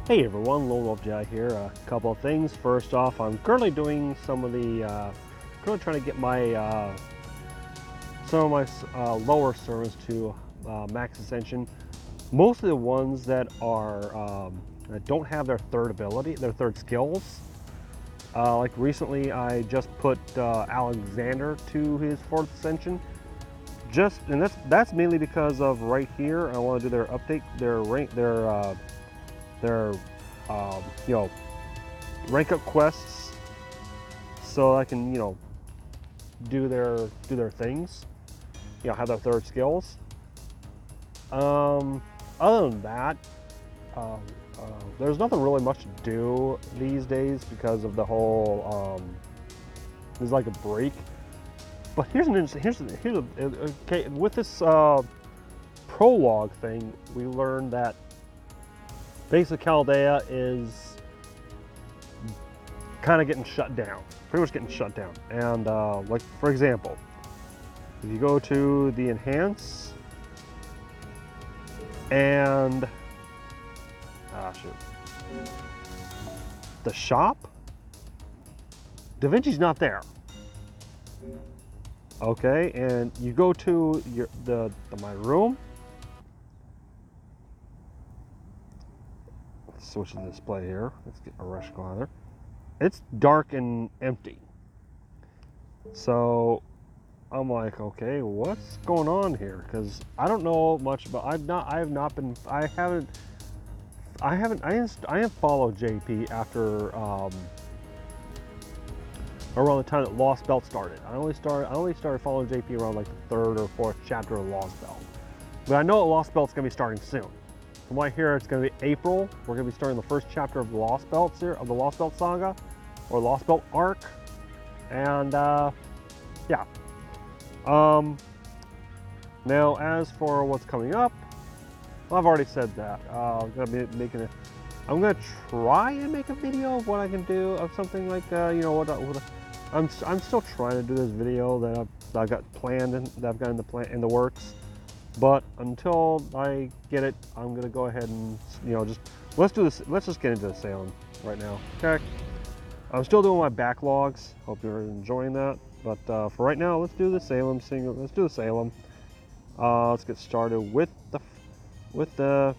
Hey everyone, Lone Wolf Jedi here. A couple of things. First off, I'm currently doing some of the, currently trying to get my some of my lower servants to max ascension. Most of the ones that are that don't have their third ability, their third skills. Like recently, I just put Alexander to his fourth ascension. And that's mainly because of right here. I want to do their update, their rank, their you know, rank up quests, so I can do their things, have their third skills. Other than that, um, there's nothing really much to do these days because of the whole there's like a break. But here's okay, with this prologue thing, we learned that basic Chaldea is kind of getting shut down, pretty much getting shut down. And like for example, if you go to the enhance and the shop, Da Vinci's not there. Okay, and you go to my room. Let's switch the display here. Let's get a rush glider. It's dark and empty. So I'm like, okay, what's going on here? Because I don't know much about. I haven't followed JP after around the time that Lost Belt started. I only started following JP around like the third or fourth chapter of Lost Belt. But I know that Lost Belt's gonna be starting soon. From what I hear, it's gonna be April. We're gonna be starting the first chapter of the Lost Belt saga, or Lost Belt arc, and yeah. Now as for what's coming up, well, I've already said that. I'm gonna be making I'm gonna try and make a video of what I can do of something like I'm still trying to do this video that I've got planned and that I've got in the works. But until I get it, I'm gonna go ahead and let's do this. Let's just get into the Salem right now. Okay. I'm still doing my backlogs. Hope you're enjoying that. But for right now, let's do the Salem single. Let's do the Salem. Let's get started with the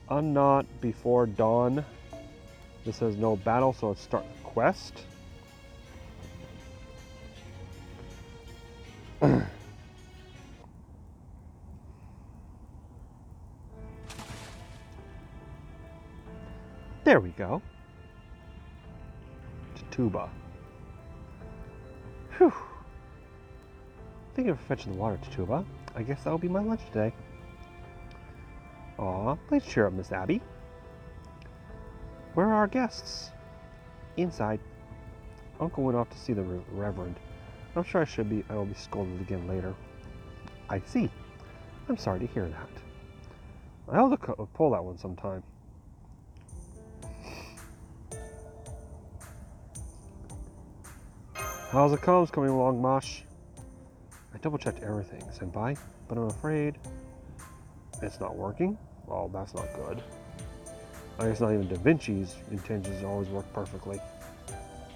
Unknot Before Dawn. This says no battle, so let's start the quest. There we go. Tuba. Whew. Thank you for fetching the water, Tuba. I guess that'll be my lunch today. Aw, please cheer up, Miss Abby. Where are our guests? Inside. Uncle went off to see the Reverend. I'm sure I will be scolded again later. I see. I'm sorry to hear that. I'll pull that one sometime. How's the comms coming along, Mosh? I double-checked everything, Senpai, but I'm afraid it's not working. Well, that's not good. I guess not even Da Vinci's intentions always work perfectly.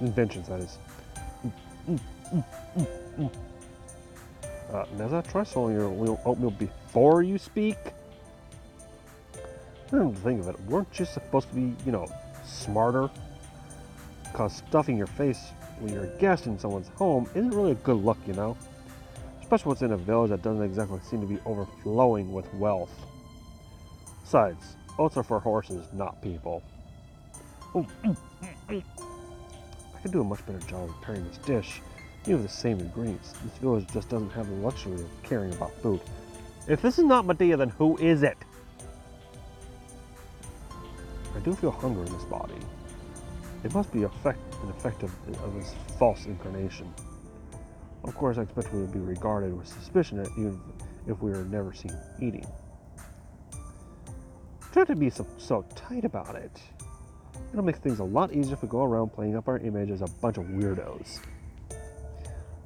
Inventions, that is. Neza, try swallowing your oatmeal before you speak. I don't think of it. Weren't you supposed to be, smarter? Because stuffing your face when you're a guest in someone's home isn't really a good look, Especially what's in a village that doesn't exactly seem to be overflowing with wealth. Besides, oats are for horses, not people. I could do a much better job of preparing this dish, even with the same ingredients. This village just doesn't have the luxury of caring about food. If this is not Medea, then who is it? I do feel hunger in this body. It must be an effect of this false incarnation. Of course, I expect we would be regarded with suspicion even if we are never seen eating. Try to be so tight about it. It'll make things a lot easier if we go around playing up our image as a bunch of weirdos.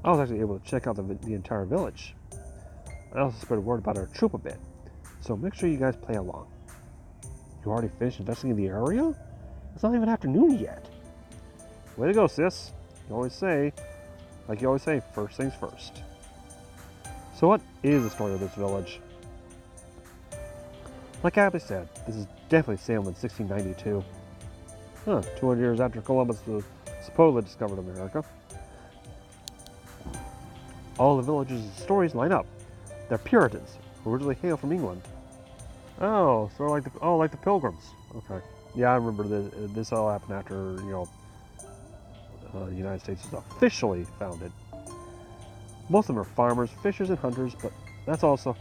I was actually able to check out the entire village. I also spread word about our troop a bit, so make sure you guys play along. You already finished investigating the area? It's not even afternoon yet. Way to go, sis. You always say, first things first. So what is the story of this village? Like Abby said, this is definitely Salem in 1692. 200 years after Columbus supposedly discovered America. All the villages' stories line up. They're Puritans, who originally hail from England. Oh, so like the Pilgrims. Okay. Yeah, I remember this all happened after, the United States was officially founded. Most of them are farmers, fishers, and hunters, but there's also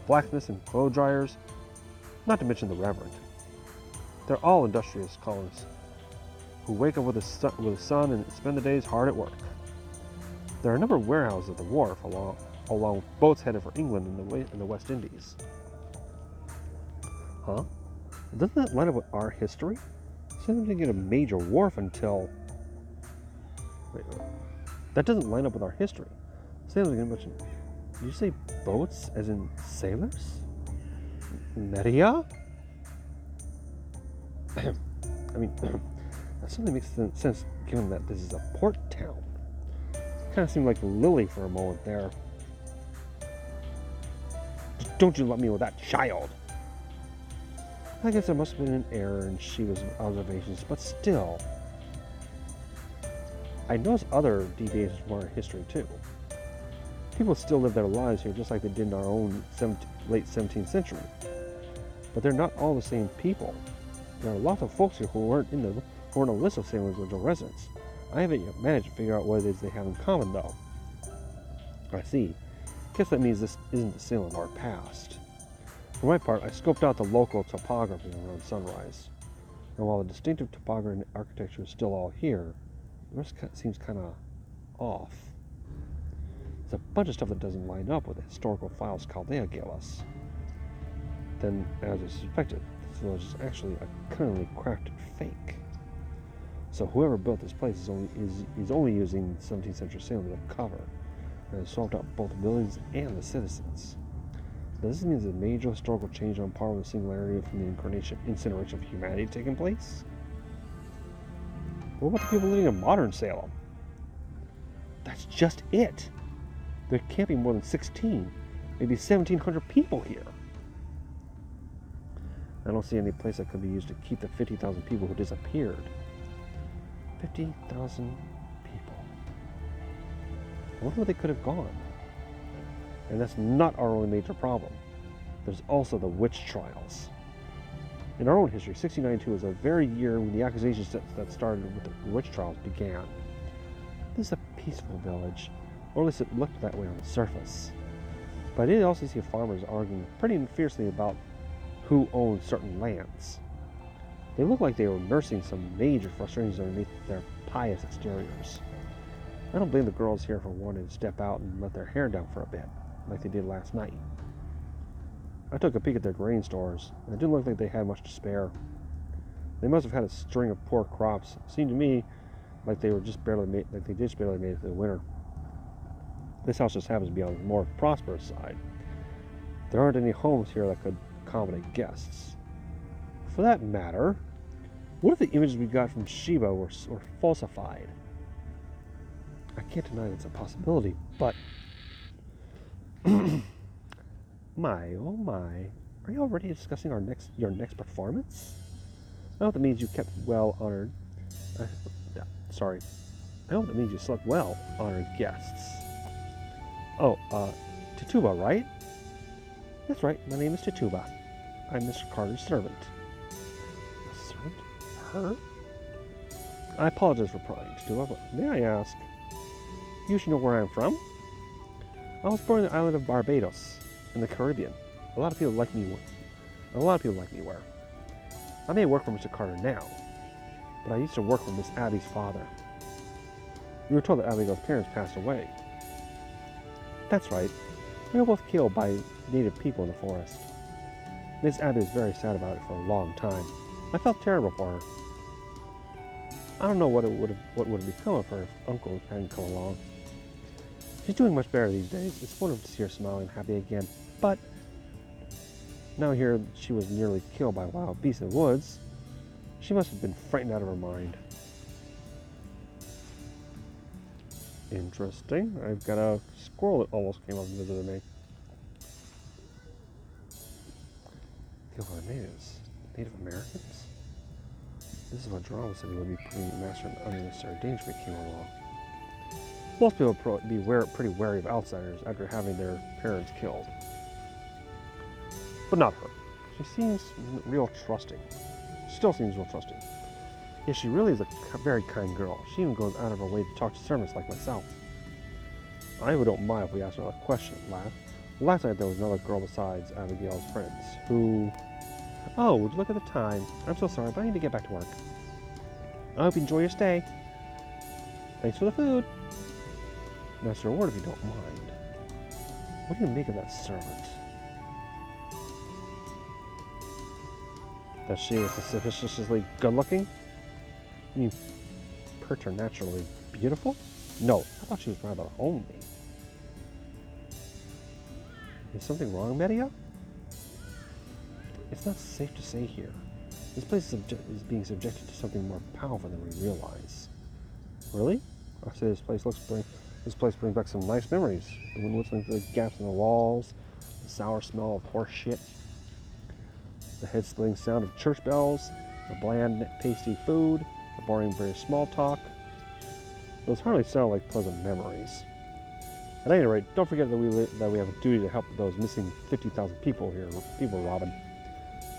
blacksmiths and clothes dryers, not to mention the Reverend. They're all industrious colonists who wake up with the sun and spend the days hard at work. There are a number of warehouses at the wharf along boats headed for England and the West Indies. Huh? Doesn't that line up with our history? Salem didn't get a major wharf until... Wait. That doesn't line up with our history. Salem didn't get much... Did you say boats as in sailors? Medea? I mean, that certainly makes sense given that this is a port town. Kind of seemed like Lily for a moment there. Don't you let me with that child! I guess there must have been an error in Shiva's observations, but still. I noticed other deviations from our history too. People still live their lives here just like they did in our own late 17th century. But they're not all the same people. There are lots of folks here who weren't on a list of Salem's original residents. I haven't yet managed to figure out what it is they have in common though. I see. Guess that means this isn't the Salem of our past. For my part, I scoped out the local topography around sunrise. And while the distinctive topography and architecture is still all here, the rest seems kind of off. There's a bunch of stuff that doesn't line up with the historical files Chaldea gave us. Then, as I suspected, this village is actually a cunningly crafted fake. So whoever built this place is only using 17th century Salem as a cover, and has swapped out both the buildings and the citizens. Does this mean there's a major historical change on par with the singularity from the incineration of humanity taking place? What about the people living in modern Salem? That's just it. There can't be more than 16, maybe 1,700 people here. I don't see any place that could be used to keep the 50,000 people who disappeared. 50,000 people. I wonder where they could have gone. And that's not our only major problem. There's also the witch trials. In our own history, 1692 is the very year when the accusations that started with the witch trials began. This is a peaceful village, or at least it looked that way on the surface. But I did also see farmers arguing pretty fiercely about who owned certain lands. They looked like they were nursing some major frustrations underneath their pious exteriors. I don't blame the girls here for wanting to step out and let their hair down for a bit, like they did last night. I took a peek at their grain stores, and it didn't look like they had much to spare. They must have had a string of poor crops. It seemed to me like they just barely made it through the winter. This house just happens to be on the more prosperous side. There aren't any homes here that could accommodate guests. For that matter, what if the images we got from Shiva were falsified? I can't deny that's a possibility, but... My, oh my. Are you already discussing your next performance? I hope that means you kept well-honored... sorry. I hope that means you select well-honored guests. Oh, Tituba, right? That's right, my name is Tituba. I'm Mr. Carter's servant. A servant? Her? I apologize for prying, Tituba, but may I ask... You should know where I'm from? I was born on the island of Barbados, in the Caribbean. A lot of people like me where. I may work for Mr. Carter now, but I used to work for Miss Abby's father. We were told that Abigail's parents passed away. That's right. They were both killed by native people in the forest. Miss Abby was very sad about it for a long time. I felt terrible for her. I don't know what would have become of her if Uncle hadn't come along. She's doing much better these days. It's wonderful to see her smiling and happy again. But Now here she was nearly killed by wild beasts in the woods. She must have been frightened out of her mind. Interesting. I've got a squirrel that almost came up and visited me. The over natives. Native Americans? This is what drama said he would be putting master in unnecessary danger if he came along. Most people would be pretty wary of outsiders after having their parents killed. But not her. She seems real trusting. She still seems real trusting. Yes, she really is a very kind girl. She even goes out of her way to talk to servants like myself. I really don't mind if we ask another question. Last night there was another girl besides Abigail's friends who... Oh, would you look at the time? I'm so sorry, but I need to get back to work. I hope you enjoy your stay. Thanks for the food. Nice reward if you don't mind. What do you make of that servant? That she was suspiciously good-looking? You mean preternaturally beautiful? No, I thought she was rather homely. Is something wrong, Medea? It's not safe to stay here. This place is being subjected to something more powerful than we realize. Really? I say this place brings back some nice memories. The wind whistling through the gaps in the walls, the sour smell of horse shit, the head-splitting sound of church bells, the bland, pasty food, the boring British small talk. Those hardly sound like pleasant memories. At any rate, don't forget that we have a duty to help those missing 50,000 people here. Robin.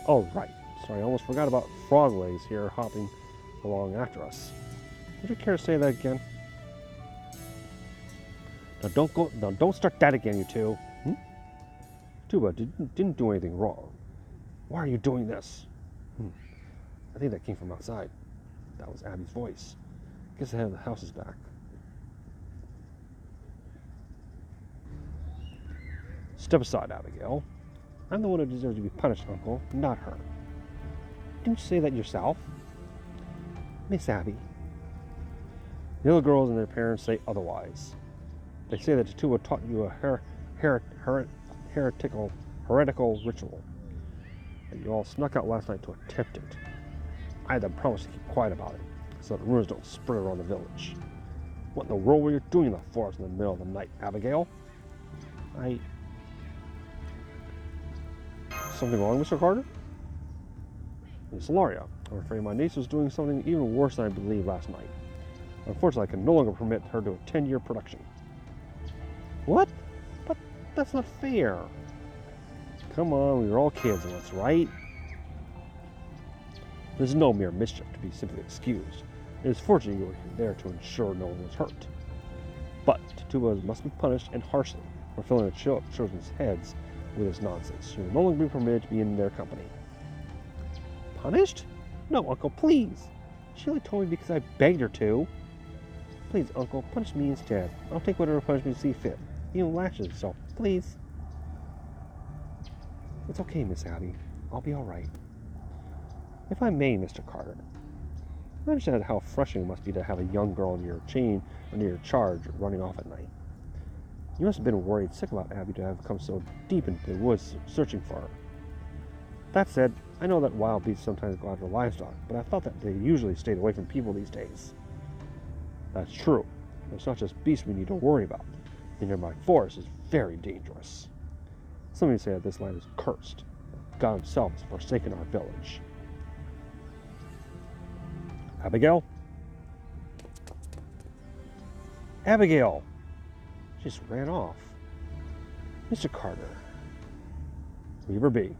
Oh, right. Sorry, I almost forgot about frog legs here hopping along after us. Would you care to say that again? Now don't start that again, you two. Tuba didn't do anything wrong. Why are you doing this? I think that came from outside. That was Abby's voice. Guess the head of the house is back. Step aside, Abigail. I'm the one who deserves to be punished, Uncle, not her. Didn't you say that yourself? Miss Abby. The other girls and their parents say otherwise. They say that Tuba taught you a heretical ritual. And you all snuck out last night to attempt it. I had them promise to keep quiet about it, so that rumors don't spread around the village. What in the world were you doing in the forest in the middle of the night, Abigail? Something wrong, Mr. Carter? Miss Ilaria, I'm afraid my niece was doing something even worse than I believed last night. Unfortunately, I can no longer permit her to attend your production. What? But that's not fair. Come on, we were all kids once, right? There's no mere mischief to be simply excused. It is fortunate you were there to ensure no one was hurt. But Tuba must be punished, and harshly, for filling the children's heads with this nonsense. She will no longer be permitted to be in their company. Punished? No, Uncle, please. She only told me because I begged her to. Please, Uncle, punish me instead. I'll take whatever punishment you see fit. Even lashes, so please. It's okay, Miss Abby. I'll be all right. If I may, Mr. Carter, I understand how frustrating it must be to have a young girl in your chain under your charge running off at night. You must have been worried sick about Abby to have come so deep into the woods searching for her. That said, I know that wild beasts sometimes go after livestock, but I thought that they usually stayed away from people these days. That's true. It's not just beasts we need to worry about. The nearby forest is very dangerous. Some even say that this land is cursed. God himself has forsaken our village. Abigail? Abigail! She just ran off. Mr. Carter. Leave her be.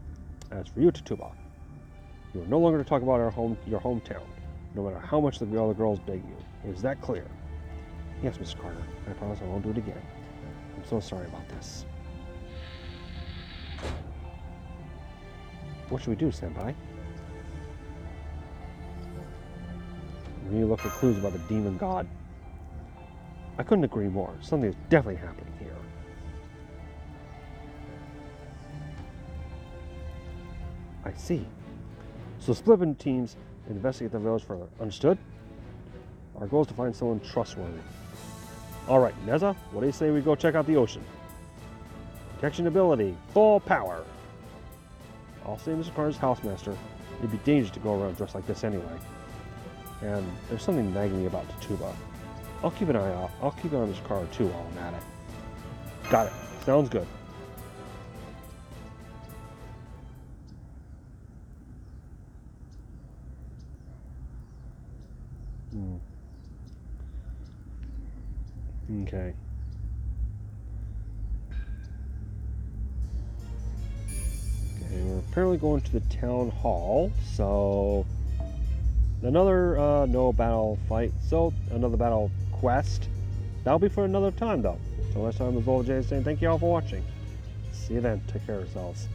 As for you, Tituba, you are no longer to talk about your hometown, no matter how much the other girls beg you. Is that clear? Yes, Mr. Carter. I promise I won't do it again. I'm so sorry about this. What should we do, Senpai? We need to look for clues about the demon god. I couldn't agree more. Something is definitely happening here. I see. So split up into teams and investigate the village further. Understood? Our goal is to find someone trustworthy. Alright, Neza, what do you say we go check out the ocean? Detection ability, full power. I'll say Mr. Carter's housemaster. It'd be dangerous to go around dressed like this anyway. And there's something nagging me about the tuba. I'll keep an eye out. I'll keep an eye on Mr. Carter too while I'm at it. Got it. Sounds good. Okay. Okay, we're apparently going to the town hall, so another no battle fight, so another battle quest. That'll be for another time though. So next time, as J saying thank you all for watching. See you then. Take care of yourselves.